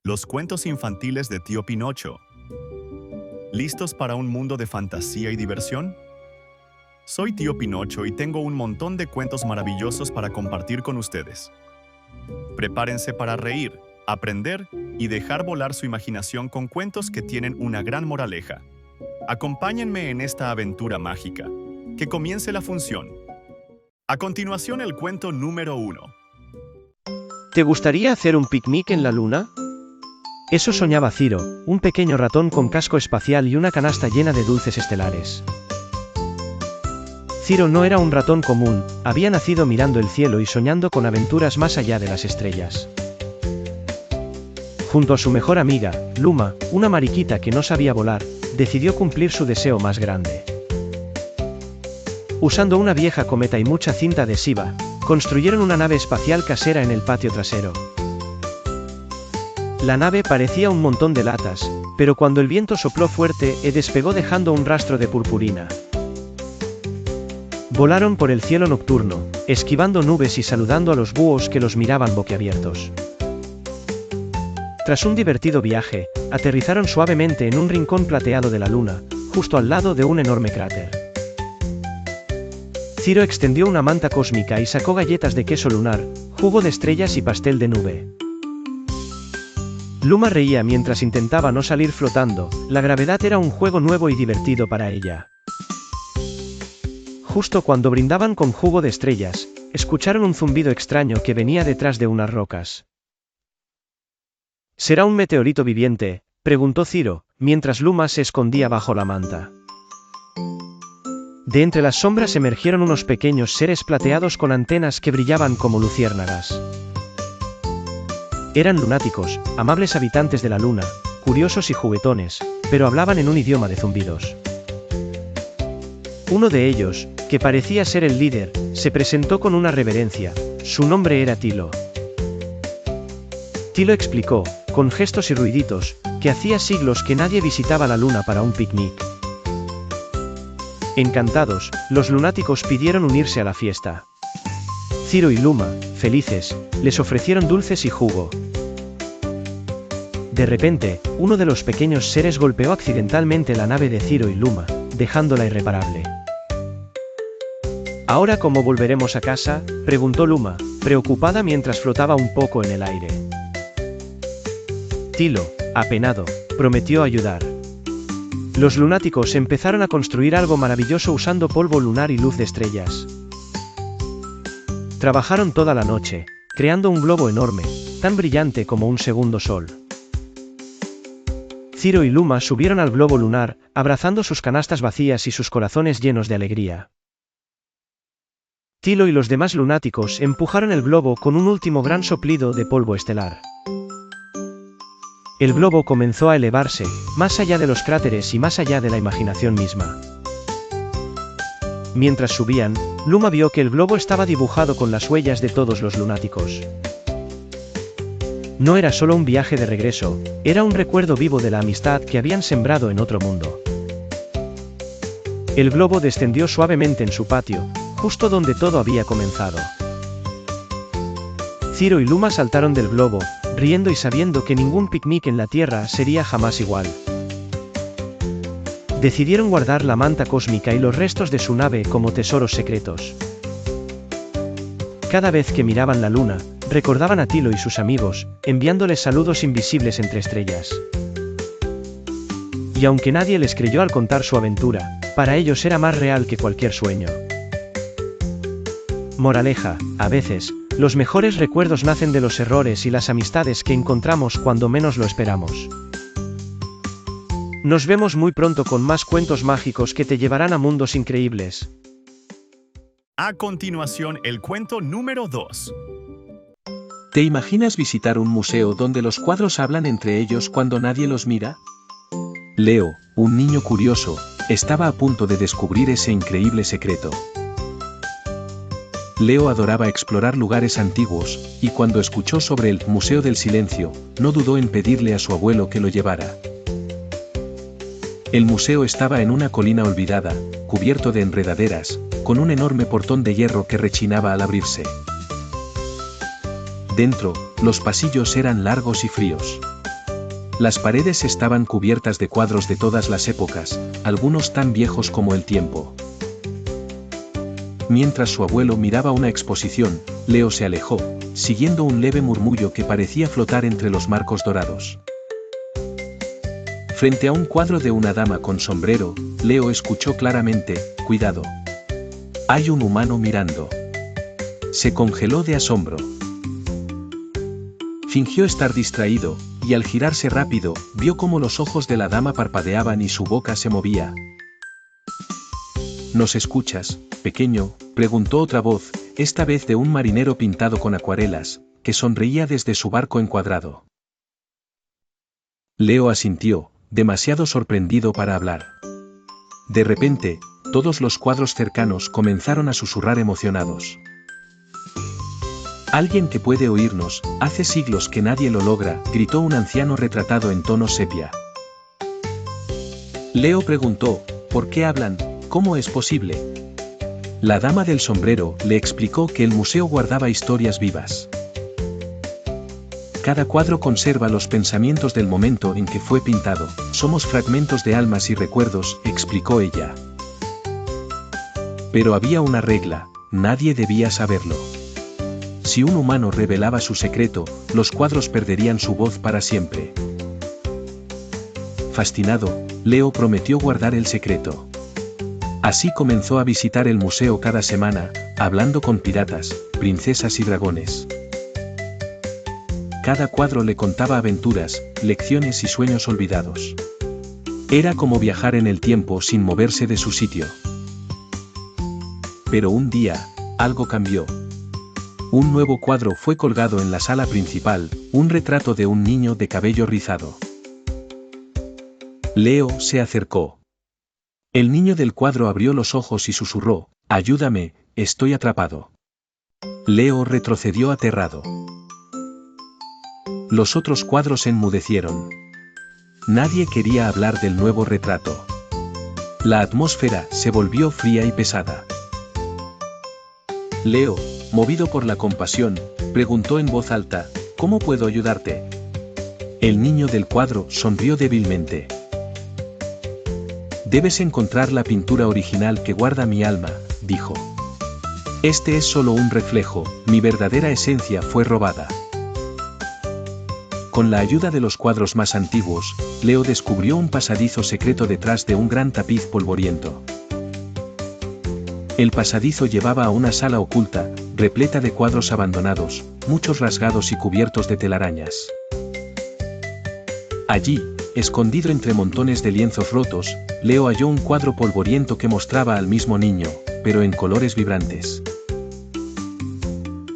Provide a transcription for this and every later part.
Los cuentos infantiles de Tío Pinocho. ¿Listos para un mundo de fantasía y diversión? Soy Tío Pinocho y tengo un montón de cuentos maravillosos para compartir con ustedes. Prepárense para reír, aprender y dejar volar su imaginación con cuentos que tienen una gran moraleja. Acompáñenme en esta aventura mágica. Que comience la función. A continuación, el cuento número 1. ¿Te gustaría hacer un picnic en la luna? Eso soñaba Ciro, un pequeño ratón con casco espacial y una canasta llena de dulces estelares. Ciro no era un ratón común, había nacido mirando el cielo y soñando con aventuras más allá de las estrellas. Junto a su mejor amiga, Luma, una mariquita que no sabía volar, decidió cumplir su deseo más grande. Usando una vieja cometa y mucha cinta adhesiva, construyeron una nave espacial casera en el patio trasero. La nave parecía un montón de latas, pero cuando el viento sopló fuerte, despegó dejando un rastro de purpurina. Volaron por el cielo nocturno, esquivando nubes y saludando a los búhos que los miraban boquiabiertos. Tras un divertido viaje, aterrizaron suavemente en un rincón plateado de la luna, justo al lado de un enorme cráter. Ciro extendió una manta cósmica y sacó galletas de queso lunar, jugo de estrellas y pastel de nube. Luma reía mientras intentaba no salir flotando, la gravedad era un juego nuevo y divertido para ella. Justo cuando brindaban con jugo de estrellas, escucharon un zumbido extraño que venía detrás de unas rocas. ¿Será un meteorito viviente?, preguntó Ciro, mientras Luma se escondía bajo la manta. De entre las sombras emergieron unos pequeños seres plateados con antenas que brillaban como luciérnagas. Eran lunáticos, amables habitantes de la luna, curiosos y juguetones, pero hablaban en un idioma de zumbidos. Uno de ellos, que parecía ser el líder, se presentó con una reverencia. Su nombre era Tilo. Tilo explicó, con gestos y ruiditos, que hacía siglos que nadie visitaba la luna para un picnic. Encantados, los lunáticos pidieron unirse a la fiesta. Ciro y Luma, felices, les ofrecieron dulces y jugo. De repente, uno de los pequeños seres golpeó accidentalmente la nave de Ciro y Luma, dejándola irreparable. ¿Ahora cómo volveremos a casa?, preguntó Luma, preocupada mientras flotaba un poco en el aire. Tilo, apenado, prometió ayudar. Los lunáticos empezaron a construir algo maravilloso usando polvo lunar y luz de estrellas. Trabajaron toda la noche, creando un globo enorme, tan brillante como un segundo sol. Ciro y Luma subieron al globo lunar, abrazando sus canastas vacías y sus corazones llenos de alegría. Tilo y los demás lunáticos empujaron el globo con un último gran soplido de polvo estelar. El globo comenzó a elevarse, más allá de los cráteres y más allá de la imaginación misma. Mientras subían, Luma vio que el globo estaba dibujado con las huellas de todos los lunáticos. No era solo un viaje de regreso, era un recuerdo vivo de la amistad que habían sembrado en otro mundo. El globo descendió suavemente en su patio, justo donde todo había comenzado. Ciro y Luma saltaron del globo, riendo y sabiendo que ningún picnic en la Tierra sería jamás igual. Decidieron guardar la manta cósmica y los restos de su nave como tesoros secretos. Cada vez que miraban la luna, recordaban a Tilo y sus amigos, enviándoles saludos invisibles entre estrellas. Y aunque nadie les creyó al contar su aventura, para ellos era más real que cualquier sueño. Moraleja: a veces, los mejores recuerdos nacen de los errores y las amistades que encontramos cuando menos lo esperamos. Nos vemos muy pronto con más cuentos mágicos que te llevarán a mundos increíbles. A continuación, el cuento número 2. ¿Te imaginas visitar un museo donde los cuadros hablan entre ellos cuando nadie los mira? Leo, un niño curioso, estaba a punto de descubrir ese increíble secreto. Leo adoraba explorar lugares antiguos, y cuando escuchó sobre el Museo del Silencio, no dudó en pedirle a su abuelo que lo llevara. El museo estaba en una colina olvidada, cubierto de enredaderas, con un enorme portón de hierro que rechinaba al abrirse. Dentro, los pasillos eran largos y fríos. Las paredes estaban cubiertas de cuadros de todas las épocas, algunos tan viejos como el tiempo. Mientras su abuelo miraba una exposición, Leo se alejó, siguiendo un leve murmullo que parecía flotar entre los marcos dorados. Frente a un cuadro de una dama con sombrero, Leo escuchó claramente: «Cuidado. Hay un humano mirando». Se congeló de asombro. Fingió estar distraído, y al girarse rápido, vio cómo los ojos de la dama parpadeaban y su boca se movía. «¿Nos escuchas, pequeño?», preguntó otra voz, esta vez de un marinero pintado con acuarelas, que sonreía desde su barco encuadrado. Leo asintió, demasiado sorprendido para hablar. De repente, todos los cuadros cercanos comenzaron a susurrar emocionados. «Alguien que puede oírnos, hace siglos que nadie lo logra», gritó un anciano retratado en tono sepia. Leo preguntó: «¿Por qué hablan? ¿Cómo es posible?». La dama del sombrero le explicó que el museo guardaba historias vivas. Cada cuadro conserva los pensamientos del momento en que fue pintado. «Somos fragmentos de almas y recuerdos», explicó ella. Pero había una regla: nadie debía saberlo. Si un humano revelaba su secreto, los cuadros perderían su voz para siempre. Fascinado, Leo prometió guardar el secreto. Así comenzó a visitar el museo cada semana, hablando con piratas, princesas y dragones. Cada cuadro le contaba aventuras, lecciones y sueños olvidados. Era como viajar en el tiempo sin moverse de su sitio. Pero un día, algo cambió. Un nuevo cuadro fue colgado en la sala principal, un retrato de un niño de cabello rizado. Leo se acercó. El niño del cuadro abrió los ojos y susurró: «Ayúdame, estoy atrapado». Leo retrocedió aterrado. Los otros cuadros enmudecieron. Nadie quería hablar del nuevo retrato. La atmósfera se volvió fría y pesada. Leo, movido por la compasión, preguntó en voz alta: «¿Cómo puedo ayudarte?». El niño del cuadro sonrió débilmente. «Debes encontrar la pintura original que guarda mi alma», dijo. «Este es solo un reflejo, mi verdadera esencia fue robada». Con la ayuda de los cuadros más antiguos, Leo descubrió un pasadizo secreto detrás de un gran tapiz polvoriento. El pasadizo llevaba a una sala oculta, repleta de cuadros abandonados, muchos rasgados y cubiertos de telarañas. Allí, escondido entre montones de lienzos rotos, Leo halló un cuadro polvoriento que mostraba al mismo niño, pero en colores vibrantes.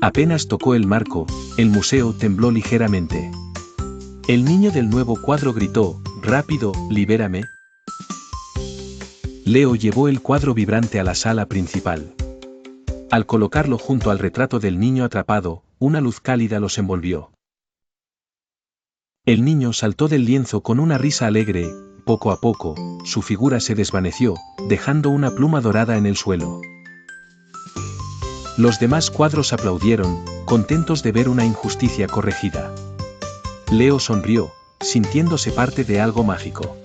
Apenas tocó el marco, el museo tembló ligeramente. El niño del nuevo cuadro gritó: «¡Rápido, libérame!». Leo llevó el cuadro vibrante a la sala principal. Al colocarlo junto al retrato del niño atrapado, una luz cálida los envolvió. El niño saltó del lienzo con una risa alegre. Poco a poco, su figura se desvaneció, dejando una pluma dorada en el suelo. Los demás cuadros aplaudieron, contentos de ver una injusticia corregida. Leo sonrió, sintiéndose parte de algo mágico.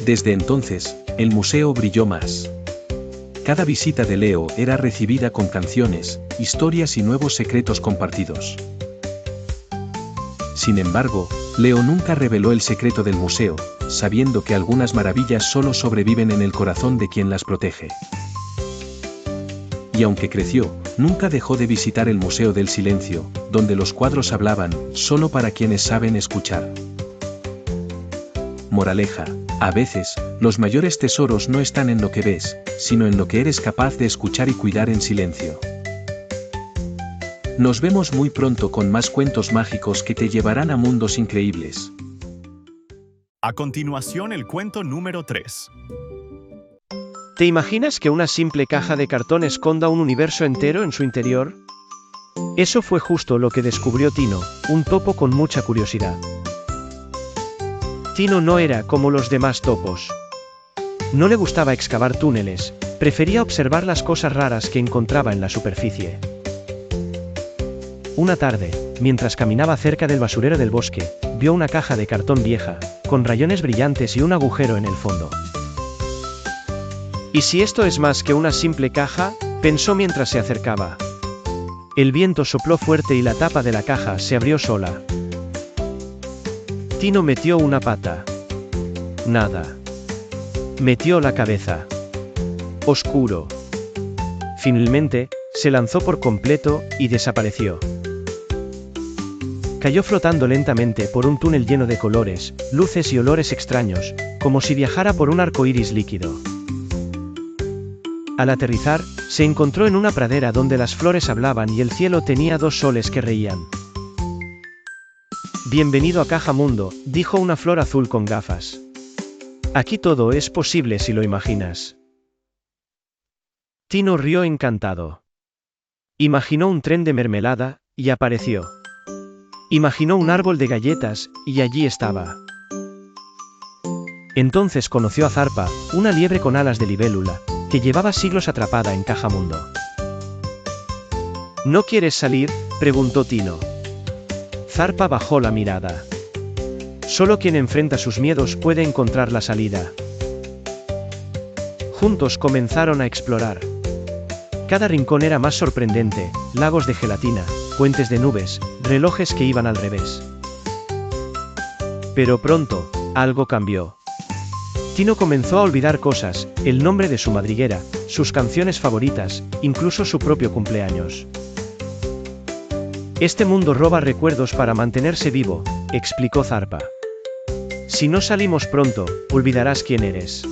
Desde entonces, el museo brilló más. Cada visita de Leo era recibida con canciones, historias y nuevos secretos compartidos. Sin embargo, Leo nunca reveló el secreto del museo, sabiendo que algunas maravillas solo sobreviven en el corazón de quien las protege. Y aunque creció, nunca dejó de visitar el Museo del Silencio, donde los cuadros hablaban, solo para quienes saben escuchar. Moraleja: a veces, los mayores tesoros no están en lo que ves, sino en lo que eres capaz de escuchar y cuidar en silencio. Nos vemos muy pronto con más cuentos mágicos que te llevarán a mundos increíbles. A continuación, el cuento número 3. ¿Te imaginas que una simple caja de cartón esconda un universo entero en su interior? Eso fue justo lo que descubrió Tino, un topo con mucha curiosidad. Tino no era como los demás topos. No le gustaba excavar túneles, prefería observar las cosas raras que encontraba en la superficie. Una tarde, mientras caminaba cerca del basurero del bosque, vio una caja de cartón vieja, con rayones brillantes y un agujero en el fondo. ¿Y si esto es más que una simple caja?, pensó mientras se acercaba. El viento sopló fuerte y la tapa de la caja se abrió sola. Tino metió una pata. Nada. Metió la cabeza. Oscuro. Finalmente, se lanzó por completo, y desapareció. Cayó flotando lentamente por un túnel lleno de colores, luces y olores extraños, como si viajara por un arco iris líquido. Al aterrizar, se encontró en una pradera donde las flores hablaban y el cielo tenía dos soles que reían. Bienvenido a Caja Mundo, dijo una flor azul con gafas. Aquí todo es posible si lo imaginas. Tino rió encantado. Imaginó un tren de mermelada, y apareció. Imaginó un árbol de galletas, y allí estaba. Entonces conoció a Zarpa, una liebre con alas de libélula, que llevaba siglos atrapada en Caja Mundo. ¿No quieres salir?, preguntó Tino. Zarpa bajó la mirada. Solo quien enfrenta sus miedos puede encontrar la salida. Juntos comenzaron a explorar. Cada rincón era más sorprendente: lagos de gelatina, puentes de nubes, relojes que iban al revés. Pero pronto, algo cambió. Tino comenzó a olvidar cosas: el nombre de su madriguera, sus canciones favoritas, incluso su propio cumpleaños. Este mundo roba recuerdos para mantenerse vivo, explicó Zarpa. Si no salimos pronto, olvidarás quién eres.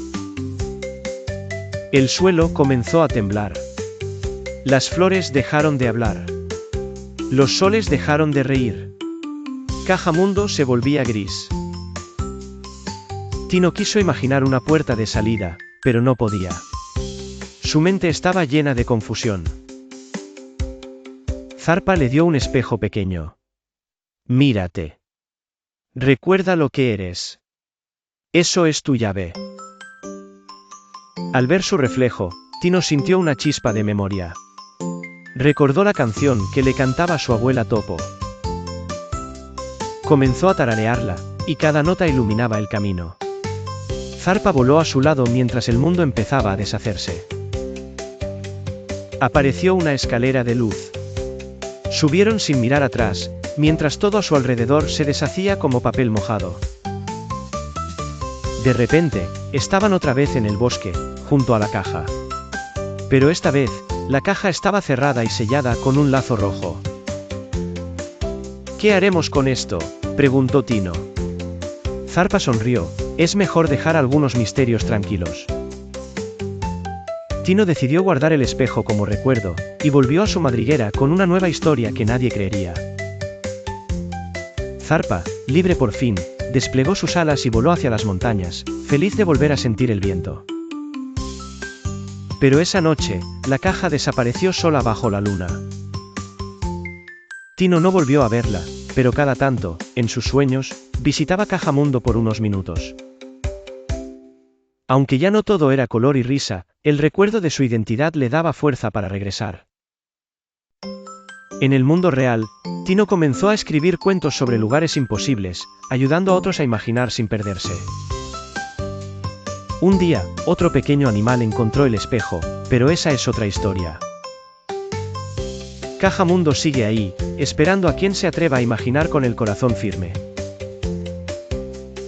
El suelo comenzó a temblar. Las flores dejaron de hablar. Los soles dejaron de reír. Caja Mundo se volvía gris. Tino quiso imaginar una puerta de salida, pero no podía. Su mente estaba llena de confusión. Zarpa le dio un espejo pequeño. Mírate. Recuerda lo que eres. Eso es tu llave. Al ver su reflejo, Tino sintió una chispa de memoria. Recordó la canción que le cantaba su abuela Topo. Comenzó a tararearla, y cada nota iluminaba el camino. Zarpa voló a su lado mientras el mundo empezaba a deshacerse. Apareció una escalera de luz. Subieron sin mirar atrás, mientras todo a su alrededor se deshacía como papel mojado. De repente, estaban otra vez en el bosque, junto a la caja. Pero esta vez, la caja estaba cerrada y sellada con un lazo rojo. ¿Qué haremos con esto?, preguntó Tino. Zarpa sonrió: es mejor dejar algunos misterios tranquilos. Tino decidió guardar el espejo como recuerdo, y volvió a su madriguera con una nueva historia que nadie creería. Zarpa, libre por fin, desplegó sus alas y voló hacia las montañas, feliz de volver a sentir el viento. Pero esa noche, la caja desapareció sola bajo la luna. Tino no volvió a verla, pero cada tanto, en sus sueños, visitaba Caja Mundo por unos minutos. Aunque ya no todo era color y risa, el recuerdo de su identidad le daba fuerza para regresar. En el mundo real, Tino comenzó a escribir cuentos sobre lugares imposibles, ayudando a otros a imaginar sin perderse. Un día, otro pequeño animal encontró el espejo, pero esa es otra historia. Caja Mundo sigue ahí, esperando a quien se atreva a imaginar con el corazón firme.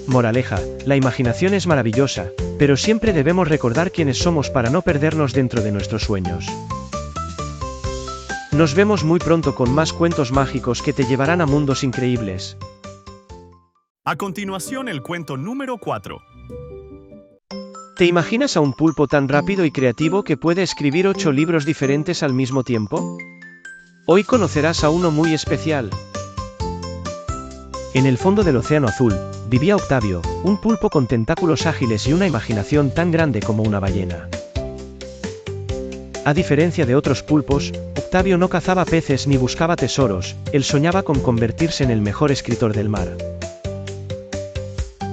Moraleja: la imaginación es maravillosa, pero siempre debemos recordar quiénes somos para no perdernos dentro de nuestros sueños. Nos vemos muy pronto con más cuentos mágicos que te llevarán a mundos increíbles. A continuación, el cuento número 4. ¿Te imaginas a un pulpo tan rápido y creativo que puede escribir 8 libros diferentes al mismo tiempo? Hoy conocerás a uno muy especial. En el fondo del océano azul, vivía Octavio, un pulpo con tentáculos ágiles y una imaginación tan grande como una ballena. A diferencia de otros pulpos, Octavio no cazaba peces ni buscaba tesoros, él soñaba con convertirse en el mejor escritor del mar.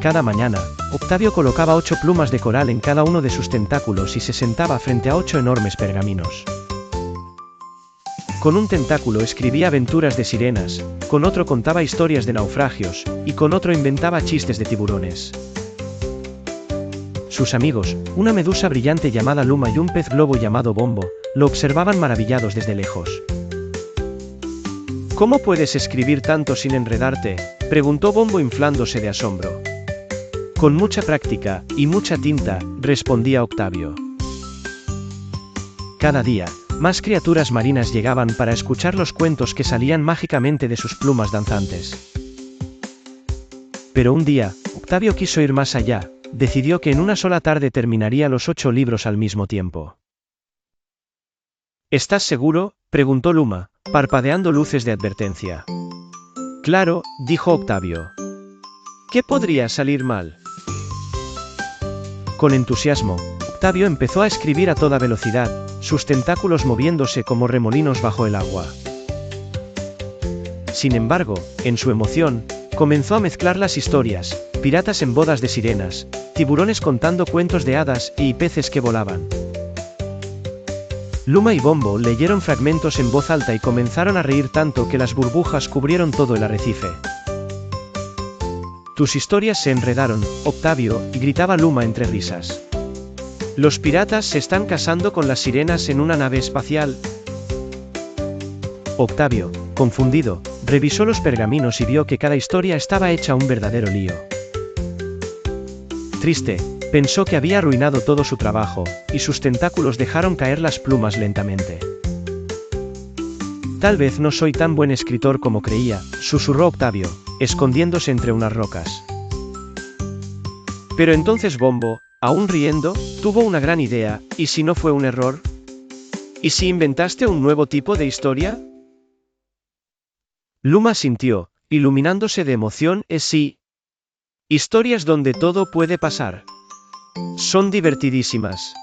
Cada mañana, Octavio colocaba 8 plumas de coral en cada uno de sus tentáculos y se sentaba frente a 8 enormes pergaminos. Con un tentáculo escribía aventuras de sirenas, con otro contaba historias de naufragios, y con otro inventaba chistes de tiburones. Sus amigos, una medusa brillante llamada Luma y un pez globo llamado Bombo, lo observaban maravillados desde lejos. ¿Cómo puedes escribir tanto sin enredarte?, preguntó Bombo inflándose de asombro. Con mucha práctica, y mucha tinta, respondía Octavio. Cada día, más criaturas marinas llegaban para escuchar los cuentos que salían mágicamente de sus plumas danzantes. Pero un día, Octavio quiso ir más allá, decidió que en una sola tarde terminaría los 8 libros al mismo tiempo. ¿Estás seguro?, preguntó Luma, parpadeando luces de advertencia. Claro, dijo Octavio. ¿Qué podría salir mal? Con entusiasmo, Octavio empezó a escribir a toda velocidad, sus tentáculos moviéndose como remolinos bajo el agua. Sin embargo, en su emoción, comenzó a mezclar las historias: piratas en bodas de sirenas, tiburones contando cuentos de hadas y peces que volaban. Luma y Bombo leyeron fragmentos en voz alta y comenzaron a reír tanto que las burbujas cubrieron todo el arrecife. Tus historias se enredaron, Octavio, gritaba Luma entre risas. Los piratas se están casando con las sirenas en una nave espacial. Octavio, confundido, revisó los pergaminos y vio que cada historia estaba hecha un verdadero lío. Triste, pensó que había arruinado todo su trabajo, y sus tentáculos dejaron caer las plumas lentamente. Tal vez no soy tan buen escritor como creía, susurró Octavio, escondiéndose entre unas rocas. Pero entonces Bombo, aún riendo, tuvo una gran idea. ¿Y si no fue un error? ¿Y si inventaste un nuevo tipo de historia? Luma sintió, iluminándose de emoción. Sí. Historias donde todo puede pasar. Son divertidísimas.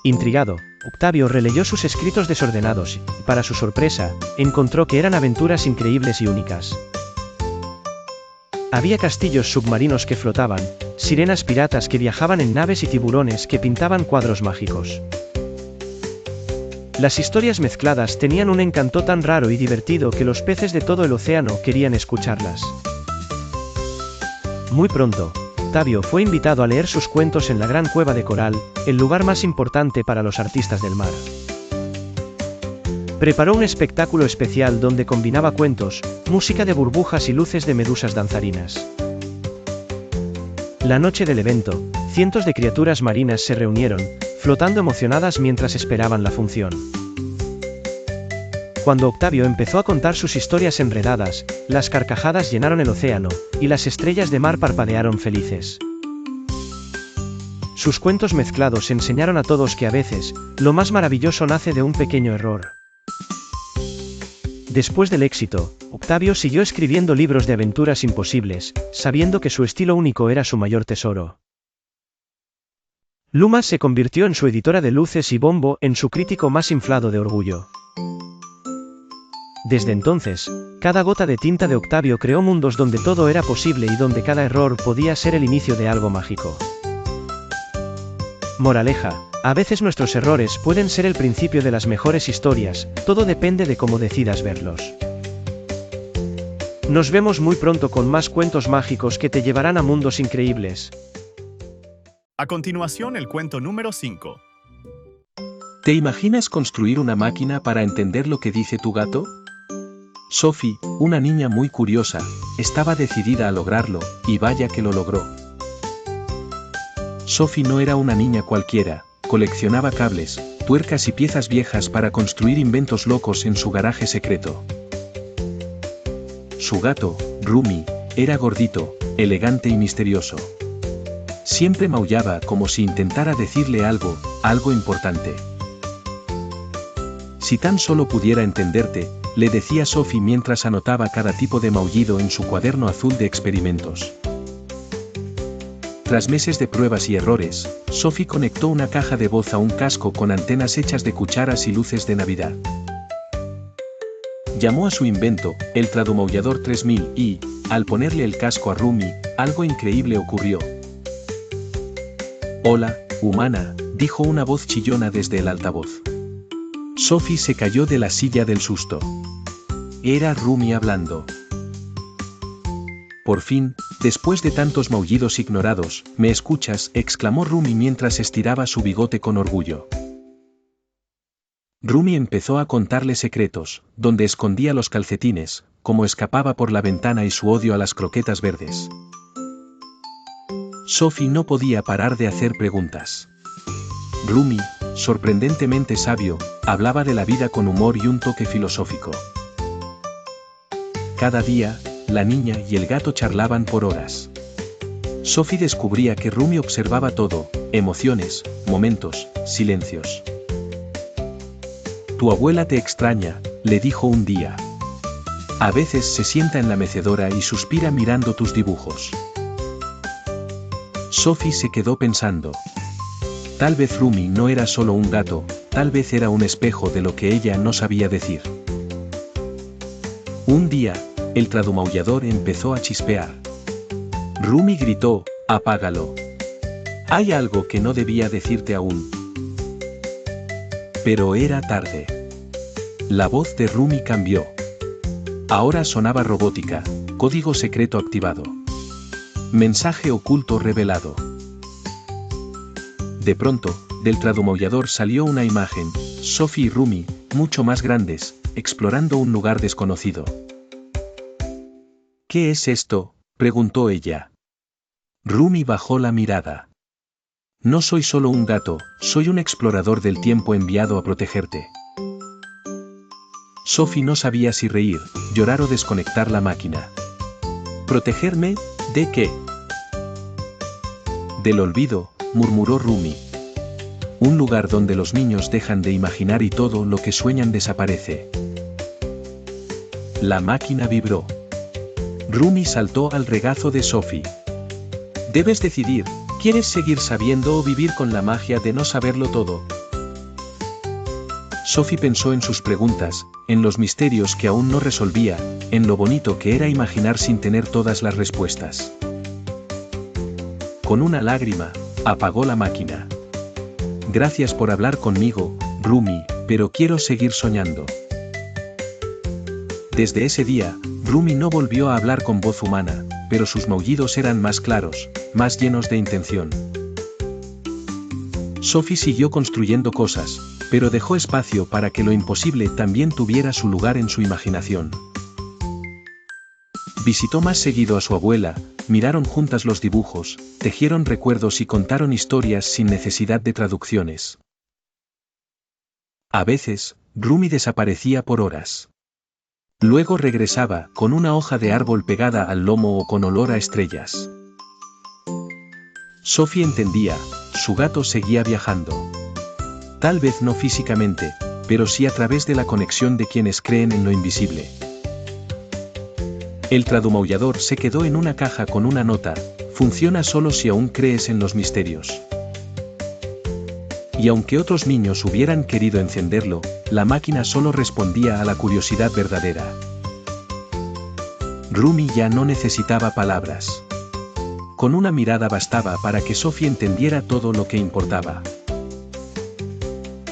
Intrigado, Octavio releyó sus escritos desordenados y, para su sorpresa, encontró que eran aventuras increíbles y únicas. Había castillos submarinos que flotaban, sirenas piratas que viajaban en naves y tiburones que pintaban cuadros mágicos. Las historias mezcladas tenían un encanto tan raro y divertido que los peces de todo el océano querían escucharlas. Muy pronto, Octavio fue invitado a leer sus cuentos en la Gran Cueva de Coral, el lugar más importante para los artistas del mar. Preparó un espectáculo especial donde combinaba cuentos, música de burbujas y luces de medusas danzarinas. La noche del evento, cientos de criaturas marinas se reunieron, flotando emocionadas mientras esperaban la función. Cuando Octavio empezó a contar sus historias enredadas, las carcajadas llenaron el océano, y las estrellas de mar parpadearon felices. Sus cuentos mezclados enseñaron a todos que a veces, lo más maravilloso nace de un pequeño error. Después del éxito, Octavio siguió escribiendo libros de aventuras imposibles, sabiendo que su estilo único era su mayor tesoro. Luma se convirtió en su editora de luces y Bombo en su crítico más inflado de orgullo. Desde entonces, cada gota de tinta de Octavio creó mundos donde todo era posible y donde cada error podía ser el inicio de algo mágico. Moraleja: a veces nuestros errores pueden ser el principio de las mejores historias, todo depende de cómo decidas verlos. Nos vemos muy pronto con más cuentos mágicos que te llevarán a mundos increíbles. A continuación, el cuento número 5. ¿Te imaginas construir una máquina para entender lo que dice tu gato? Sophie, una niña muy curiosa, estaba decidida a lograrlo, y vaya que lo logró. Sophie no era una niña cualquiera, coleccionaba cables, tuercas y piezas viejas para construir inventos locos en su garaje secreto. Su gato, Rumi, era gordito, elegante y misterioso. Siempre maullaba como si intentara decirle algo importante. Si tan solo pudiera entenderte, le decía Sophie mientras anotaba cada tipo de maullido en su cuaderno azul de experimentos. Tras meses de pruebas y errores, Sophie conectó una caja de voz a un casco con antenas hechas de cucharas y luces de Navidad. Llamó a su invento, el Tradumaullador 3000 y, al ponerle el casco a Rumi, algo increíble ocurrió. «Hola, humana», dijo una voz chillona desde el altavoz. Sophie se cayó de la silla del susto. Era Rumi hablando. Por fin, después de tantos maullidos ignorados, ¿me escuchas?, exclamó Rumi mientras estiraba su bigote con orgullo. Rumi empezó a contarle secretos, donde escondía los calcetines, cómo escapaba por la ventana y su odio a las croquetas verdes. Sophie no podía parar de hacer preguntas. Rumi, sorprendentemente sabio, hablaba de la vida con humor y un toque filosófico. Cada día, la niña y el gato charlaban por horas. Sophie descubría que Rumi observaba todo, emociones, momentos, silencios. Tu abuela te extraña, le dijo un día. A veces se sienta en la mecedora y suspira mirando tus dibujos. Sophie se quedó pensando. Tal vez Rumi no era solo un gato, tal vez era un espejo de lo que ella no sabía decir. Un día, el tradumaullador empezó a chispear. Rumi gritó, apágalo. Hay algo que no debía decirte aún. Pero era tarde. La voz de Rumi cambió. Ahora sonaba robótica, código secreto activado. Mensaje oculto revelado. De pronto, del tradumaullador salió una imagen, Sophie y Rumi, mucho más grandes, explorando un lugar desconocido. ¿Qué es esto?, preguntó ella. Rumi bajó la mirada. No soy solo un gato, soy un explorador del tiempo enviado a protegerte. Sophie no sabía si reír, llorar o desconectar la máquina. ¿Protegerme? ¿De qué? Del olvido, murmuró Rumi. Un lugar donde los niños dejan de imaginar y todo lo que sueñan desaparece. La máquina vibró. Rumi saltó al regazo de Sophie. Debes decidir, ¿quieres seguir sabiendo o vivir con la magia de no saberlo todo? Sophie pensó en sus preguntas, en los misterios que aún no resolvía, en lo bonito que era imaginar sin tener todas las respuestas. Con una lágrima, apagó la máquina. Gracias por hablar conmigo, Rumi, pero quiero seguir soñando. Desde ese día, Rumi no volvió a hablar con voz humana, pero sus maullidos eran más claros, más llenos de intención. Sophie siguió construyendo cosas, pero dejó espacio para que lo imposible también tuviera su lugar en su imaginación. Visitó más seguido a su abuela, miraron juntas los dibujos, tejieron recuerdos y contaron historias sin necesidad de traducciones. A veces, Rumi desaparecía por horas. Luego regresaba, con una hoja de árbol pegada al lomo o con olor a estrellas. Sophie entendía, su gato seguía viajando. Tal vez no físicamente, pero sí a través de la conexión de quienes creen en lo invisible. El tradumaullador se quedó en una caja con una nota, funciona solo si aún crees en los misterios. Y aunque otros niños hubieran querido encenderlo, la máquina solo respondía a la curiosidad verdadera. Rumi ya no necesitaba palabras. Con una mirada bastaba para que Sophie entendiera todo lo que importaba.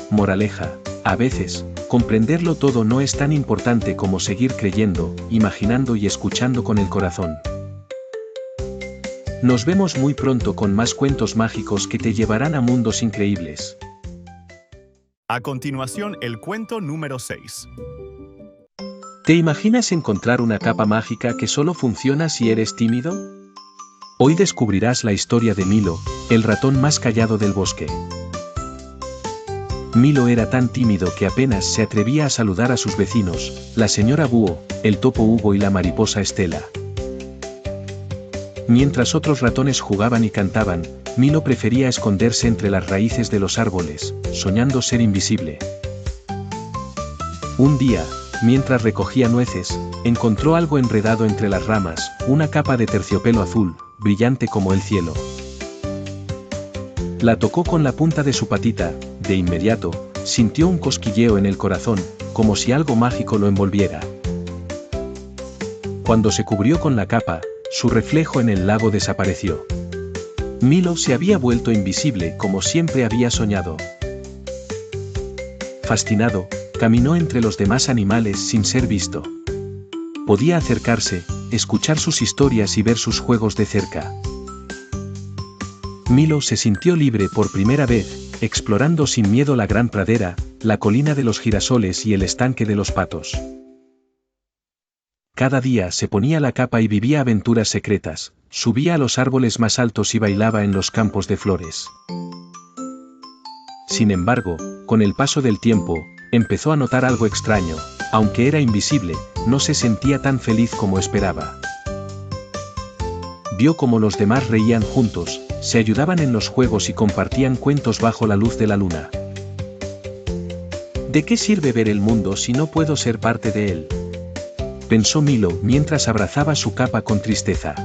Moraleja, a veces, comprenderlo todo no es tan importante como seguir creyendo, imaginando y escuchando con el corazón. Nos vemos muy pronto con más cuentos mágicos que te llevarán a mundos increíbles. A continuación, el cuento número 6. ¿Te imaginas encontrar una capa mágica que solo funciona si eres tímido? Hoy descubrirás la historia de Milo, el ratón más callado del bosque. Milo era tan tímido que apenas se atrevía a saludar a sus vecinos, la señora Búho, el topo Hugo y la mariposa Estela. Mientras otros ratones jugaban y cantaban, Milo prefería esconderse entre las raíces de los árboles, soñando ser invisible. Un día, mientras recogía nueces, encontró algo enredado entre las ramas, una capa de terciopelo azul, brillante como el cielo. La tocó con la punta de su patita, de inmediato, sintió un cosquilleo en el corazón, como si algo mágico lo envolviera. Cuando se cubrió con la capa, su reflejo en el lago desapareció. Milo se había vuelto invisible como siempre había soñado. Fascinado, Caminó entre los demás animales sin ser visto. Podía acercarse, escuchar sus historias y ver sus juegos de cerca. Milo se sintió libre por primera vez, explorando sin miedo la gran pradera, la colina de los girasoles y el estanque de los patos. Cada día se ponía la capa y vivía aventuras secretas, subía a los árboles más altos y bailaba en los campos de flores. Sin embargo, con el paso del tiempo, empezó a notar algo extraño: aunque era invisible, no se sentía tan feliz como esperaba. Vio cómo los demás reían juntos, se ayudaban en los juegos y compartían cuentos bajo la luz de la luna. ¿De qué sirve ver el mundo si no puedo ser parte de él?, pensó Milo mientras abrazaba su capa con tristeza.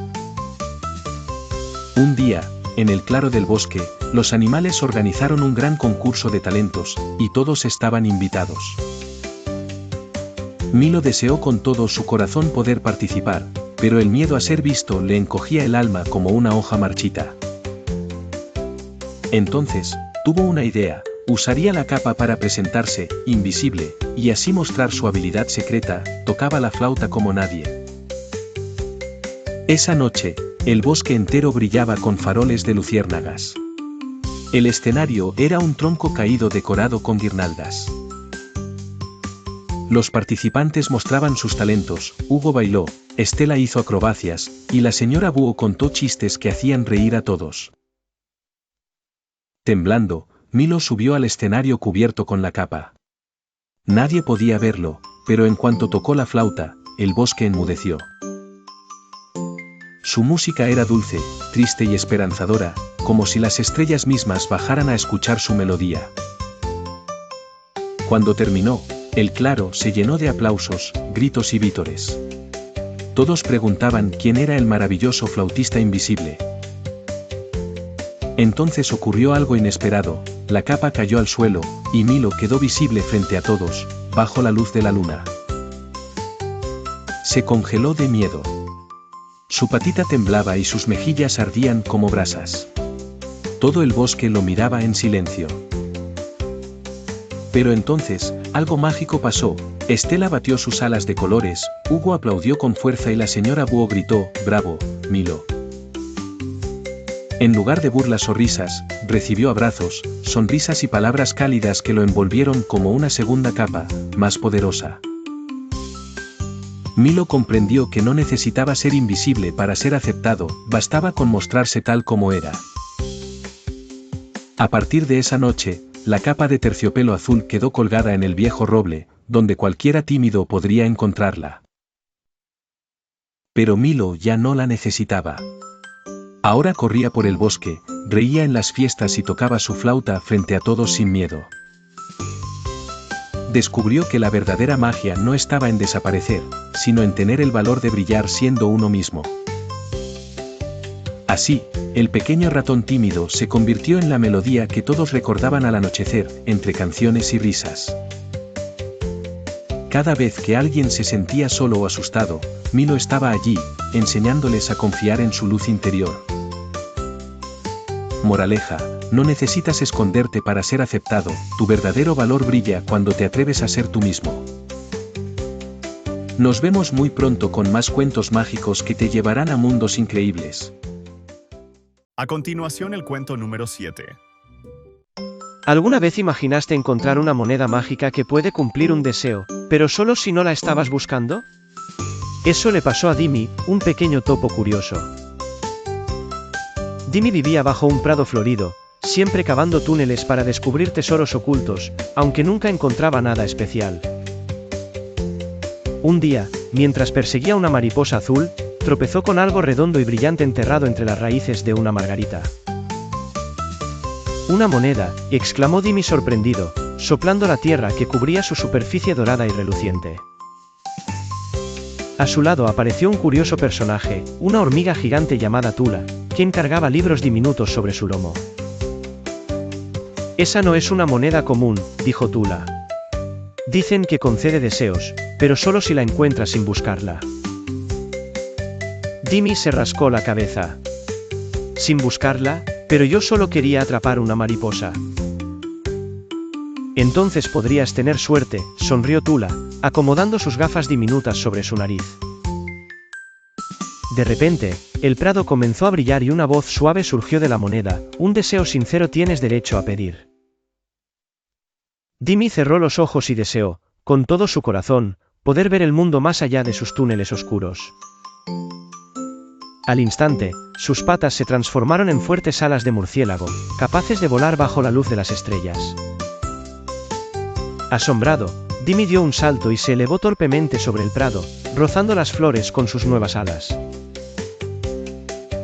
Un día, en el claro del bosque, los animales organizaron un gran concurso de talentos, y todos estaban invitados. Milo deseó con todo su corazón poder participar, pero el miedo a ser visto le encogía el alma como una hoja marchita. Entonces, tuvo una idea: usaría la capa para presentarse, invisible, y así mostrar su habilidad secreta. Tocaba la flauta como nadie. Esa noche, el bosque entero brillaba con faroles de luciérnagas. El escenario era un tronco caído decorado con guirnaldas. Los participantes mostraban sus talentos: Hugo bailó, Estela hizo acrobacias, y la señora Búho contó chistes que hacían reír a todos. Temblando, Milo subió al escenario cubierto con la capa. Nadie podía verlo, pero en cuanto tocó la flauta, el bosque enmudeció. Su música era dulce, triste y esperanzadora, como si las estrellas mismas bajaran a escuchar su melodía. Cuando terminó, el claro se llenó de aplausos, gritos y vítores. Todos preguntaban quién era el maravilloso flautista invisible. Entonces ocurrió algo inesperado: la capa cayó al suelo, y Milo quedó visible frente a todos, bajo la luz de la luna. Se congeló de miedo. Su patita temblaba y sus mejillas ardían como brasas. Todo el bosque lo miraba en silencio. Pero entonces, algo mágico pasó. Estela batió sus alas de colores, Hugo aplaudió con fuerza y la señora Búho gritó: «¡Bravo, Milo!». En lugar de burlas o risas, recibió abrazos, sonrisas y palabras cálidas que lo envolvieron como una segunda capa, más poderosa. Milo comprendió que no necesitaba ser invisible para ser aceptado, bastaba con mostrarse tal como era. A partir de esa noche, la capa de terciopelo azul quedó colgada en el viejo roble, donde cualquiera tímido podría encontrarla. Pero Milo ya no la necesitaba. Ahora corría por el bosque, reía en las fiestas y tocaba su flauta frente a todos sin miedo. Descubrió que la verdadera magia no estaba en desaparecer, sino en tener el valor de brillar siendo uno mismo. Así, el pequeño ratón tímido se convirtió en la melodía que todos recordaban al anochecer, entre canciones y risas. Cada vez que alguien se sentía solo o asustado, Milo estaba allí, enseñándoles a confiar en su luz interior. Moraleja: no necesitas esconderte para ser aceptado, tu verdadero valor brilla cuando te atreves a ser tú mismo. Nos vemos muy pronto con más cuentos mágicos que te llevarán a mundos increíbles. A continuación, el cuento número 7. ¿Alguna vez imaginaste encontrar una moneda mágica que puede cumplir un deseo, pero solo si no la estabas buscando? Eso le pasó a Dimi, un pequeño topo curioso. Dimi vivía bajo un prado florido, siempre cavando túneles para descubrir tesoros ocultos, aunque nunca encontraba nada especial. Un día, mientras perseguía una mariposa azul, tropezó con algo redondo y brillante enterrado entre las raíces de una margarita. «¡Una moneda!», exclamó Dimi sorprendido, soplando la tierra que cubría su superficie dorada y reluciente. A su lado apareció un curioso personaje, una hormiga gigante llamada Tula, quien cargaba libros diminutos sobre su lomo. «Esa no es una moneda común», dijo Tula. «Dicen que concede deseos, pero solo si la encuentras sin buscarla». Dimi se rascó la cabeza. «¿Sin buscarla? Pero yo solo quería atrapar una mariposa». Entonces podrías tener suerte, sonrió Tula, acomodando sus gafas diminutas sobre su nariz. De repente, el prado comenzó a brillar y una voz suave surgió de la moneda: un deseo sincero tienes derecho a pedir. Dimi cerró los ojos y deseó, con todo su corazón, poder ver el mundo más allá de sus túneles oscuros. Al instante, sus patas se transformaron en fuertes alas de murciélago, capaces de volar bajo la luz de las estrellas. Asombrado, Dimi dio un salto y se elevó torpemente sobre el prado, rozando las flores con sus nuevas alas.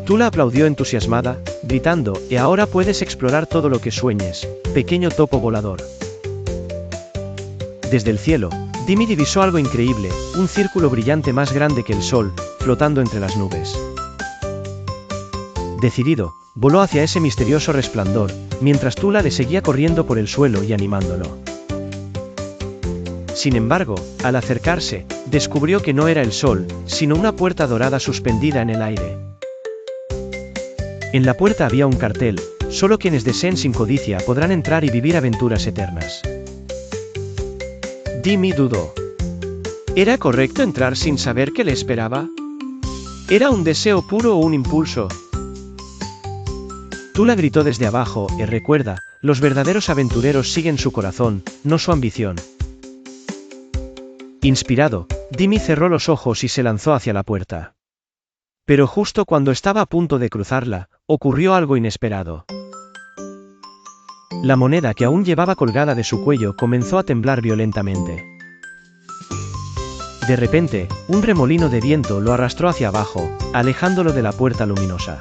Tula aplaudió entusiasmada, gritando: «Y ahora puedes explorar todo lo que sueñes, pequeño topo volador». Desde el cielo, Dimi divisó algo increíble, un círculo brillante más grande que el sol, flotando entre las nubes. Decidido, voló hacia ese misterioso resplandor, mientras Tula le seguía corriendo por el suelo y animándolo. Sin embargo, al acercarse, descubrió que no era el sol, sino una puerta dorada suspendida en el aire. En la puerta había un cartel: «Solo quienes deseen sin codicia podrán entrar y vivir aventuras eternas». Dimi dudó. ¿Era correcto entrar sin saber qué le esperaba? ¿Era un deseo puro o un impulso? Tula gritó desde abajo: recuerda, los verdaderos aventureros siguen su corazón, no su ambición». Inspirado, Dimi cerró los ojos y se lanzó hacia la puerta. Pero justo cuando estaba a punto de cruzarla, ocurrió algo inesperado. La moneda que aún llevaba colgada de su cuello comenzó a temblar violentamente. De repente, un remolino de viento lo arrastró hacia abajo, alejándolo de la puerta luminosa.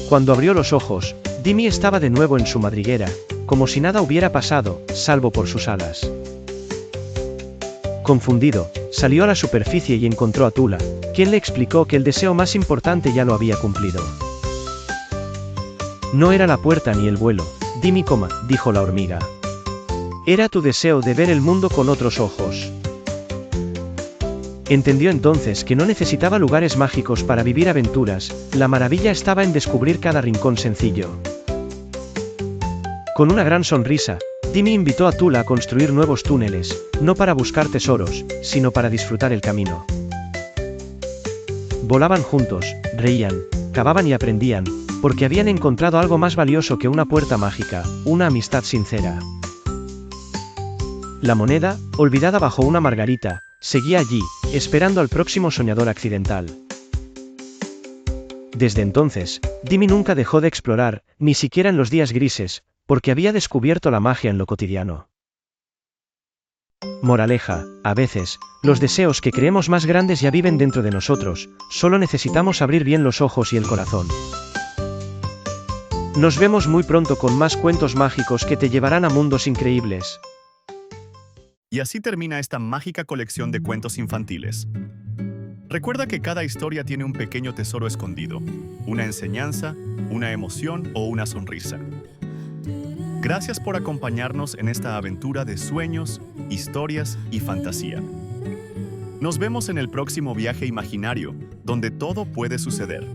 Cuando abrió los ojos, Dimi estaba de nuevo en su madriguera, como si nada hubiera pasado, salvo por sus alas. Confundido, salió a la superficie y encontró a Tula, quien le explicó que el deseo más importante ya lo había cumplido. «No era la puerta ni el vuelo, Dimi, dijo la hormiga. Era tu deseo de ver el mundo con otros ojos». Entendió entonces que no necesitaba lugares mágicos para vivir aventuras, la maravilla estaba en descubrir cada rincón sencillo. Con una gran sonrisa, Dimi invitó a Tula a construir nuevos túneles, no para buscar tesoros, sino para disfrutar el camino. Volaban juntos, reían, cavaban y aprendían, porque habían encontrado algo más valioso que una puerta mágica: una amistad sincera. La moneda, olvidada bajo una margarita, seguía allí, esperando al próximo soñador accidental. Desde entonces, Dimi nunca dejó de explorar, ni siquiera en los días grises, porque había descubierto la magia en lo cotidiano. Moraleja: a veces, los deseos que creemos más grandes ya viven dentro de nosotros, solo necesitamos abrir bien los ojos y el corazón. Nos vemos muy pronto con más cuentos mágicos que te llevarán a mundos increíbles. Y así termina esta mágica colección de cuentos infantiles. Recuerda que cada historia tiene un pequeño tesoro escondido, una enseñanza, una emoción o una sonrisa. Gracias por acompañarnos en esta aventura de sueños, historias y fantasía. Nos vemos en el próximo viaje imaginario, donde todo puede suceder.